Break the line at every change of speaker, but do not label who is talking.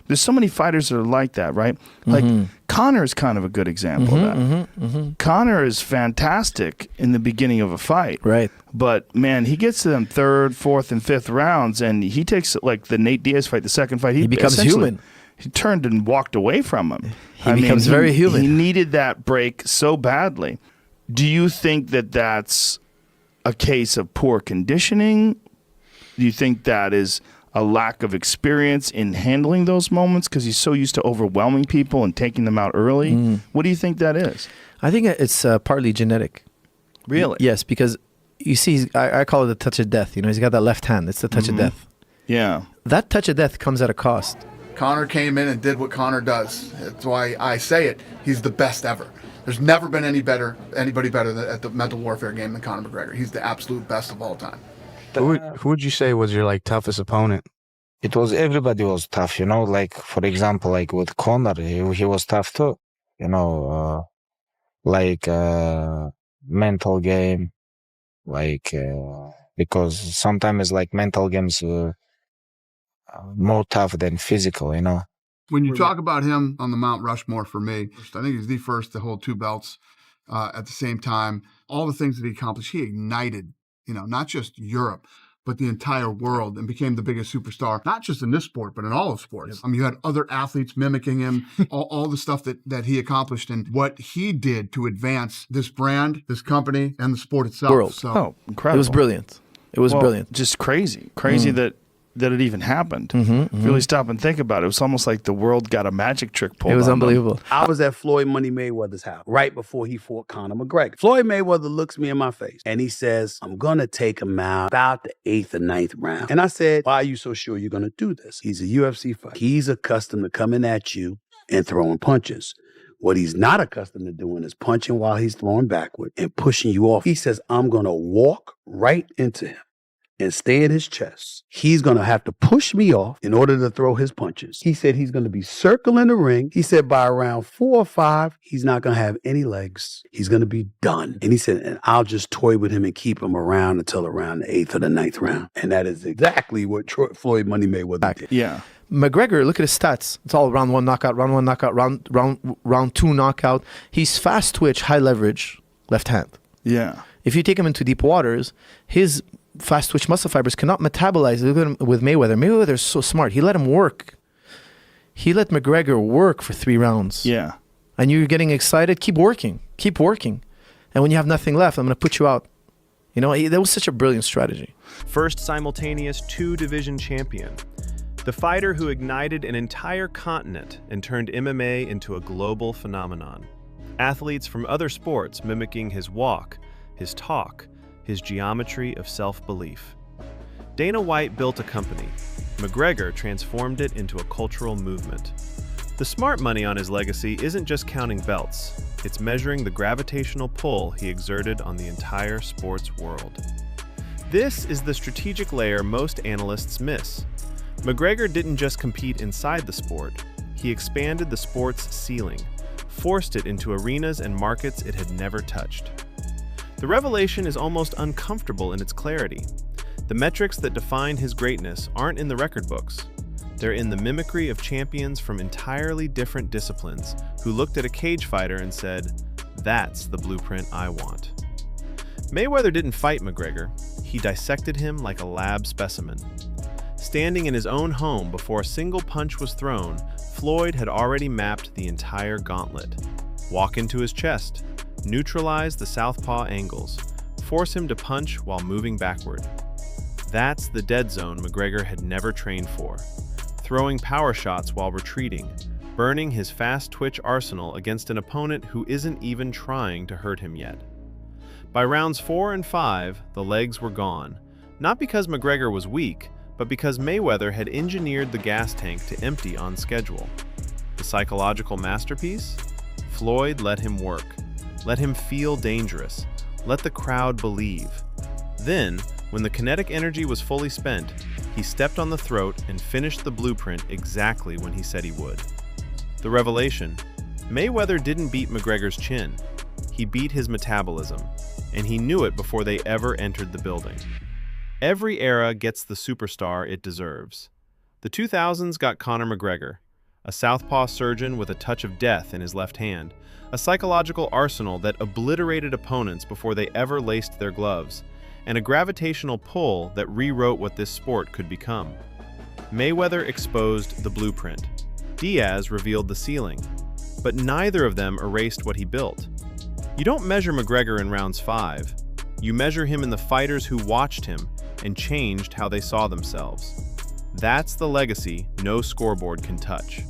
There's so many fighters that are like that, right? Like Conor is kind of a good example of that. Conor is fantastic in the beginning of a fight.
Right.
But, man, he gets to them third, fourth, and fifth rounds, and he takes, like, the Nate Diaz fight, the second fight.
He becomes human.
He turned and walked away from him.
He becomes very human.
He needed that break so badly. Do you think that that's a case of poor conditioning? Do you think that is a lack of experience in handling those moments because he's so used to overwhelming people and taking them out early? What do you think that is?
I think it's partly genetic.
Really?
Yes, because you see, I call it the touch of death. You know, he's got that left hand. It's the touch of death.
Yeah.
That touch of death comes at a cost.
Conor came in and did what Conor does. That's why I say it. He's the best ever. There's never been anybody better at the mental warfare game than Conor McGregor. He's the absolute best of all time.
Who would you say was your like toughest opponent?
It was everybody was tough, you know. Like for example, like with Conor, he was tough too. You know, mental game, because sometimes like mental games more tough than physical, you know.
When you talk about him on the Mount Rushmore for me, I think he's the first to hold two belts at the same time. All the things that he accomplished, he ignited, you know, not just Europe, but the entire world, and became the biggest superstar, not just in this sport, but in all of sports. I mean, you had other athletes mimicking him, all the stuff that he accomplished and what he did to advance this brand, this company, and the sport itself.
World.
Oh, incredible.
It was brilliant. It was brilliant.
Just crazy. Crazy that it even happened. If you really stop and think about it, it was almost like the world got a magic trick pulled.
It was
on
unbelievable.
them.
I was at Floyd Money Mayweather's house right before he fought Conor McGregor. Floyd Mayweather looks me in my face and he says, I'm going to take him out about the 8th or 9th round. And I said, why are you so sure you're going to do this? He's a UFC fighter. He's accustomed to coming at you and throwing punches. What he's not accustomed to doing is punching while he's throwing backward and pushing you off. He says, I'm going to walk right into him and stay at his chest. He's going to have to push me off in order to throw his punches. He said he's going to be circling the ring. He said by around 4 or 5, he's not going to have any legs. He's going to be done. And he said, and I'll just toy with him and keep him around until around the 8th or the 9th round. And that is exactly what Floyd Money Mayweather did.
Yeah.
McGregor, look at his stats. It's all round 1 knockout, round 1 knockout, round 2 knockout. He's fast twitch, high leverage, left hand.
Yeah.
If you take him into deep waters, his fast twitch muscle fibers cannot metabolize. Look at him with Mayweather. Mayweather's so smart. He let him work. He let McGregor work for 3 rounds.
Yeah.
And you're getting excited. Keep working. Keep working. And when you have nothing left, I'm going to put you out. You know, that was such a brilliant strategy.
First simultaneous 2-division champion. The fighter who ignited an entire continent and turned MMA into a global phenomenon. Athletes from other sports mimicking his walk, his talk, his geometry of self-belief. Dana White built a company. McGregor transformed it into a cultural movement. The smart money on his legacy isn't just counting belts. It's measuring the gravitational pull he exerted on the entire sports world. This is the strategic layer most analysts miss. McGregor didn't just compete inside the sport. He expanded the sport's ceiling, forced it into arenas and markets it had never touched. The revelation is almost uncomfortable in its clarity. The metrics that define his greatness aren't in the record books. They're in the mimicry of champions from entirely different disciplines who looked at a cage fighter and said, "That's the blueprint I want." Mayweather didn't fight McGregor. He dissected him like a lab specimen. Standing in his own home before a single punch was thrown, Floyd had already mapped the entire gauntlet. Walk into his chest, neutralize the southpaw angles, force him to punch while moving backward. That's the dead zone McGregor had never trained for. Throwing power shots while retreating, burning his fast twitch arsenal against an opponent who isn't even trying to hurt him yet. By rounds 4 and 5, the legs were gone, not because McGregor was weak, but because Mayweather had engineered the gas tank to empty on schedule. The psychological masterpiece? Floyd let him work. Let him feel dangerous. Let the crowd believe. Then, when the kinetic energy was fully spent, he stepped on the throat and finished the blueprint exactly when he said he would. The revelation: Mayweather didn't beat McGregor's chin. He beat his metabolism, and he knew it before they ever entered the building. Every era gets the superstar it deserves. The 2000s got Conor McGregor. a southpaw surgeon with a touch of death in his left hand, a psychological arsenal that obliterated opponents before they ever laced their gloves, and a gravitational pull that rewrote what this sport could become. Mayweather exposed the blueprint. Diaz revealed the ceiling. But neither of them erased what he built. You don't measure McGregor in rounds 5. You measure him in the fighters who watched him and changed how they saw themselves. That's the legacy no scoreboard can touch.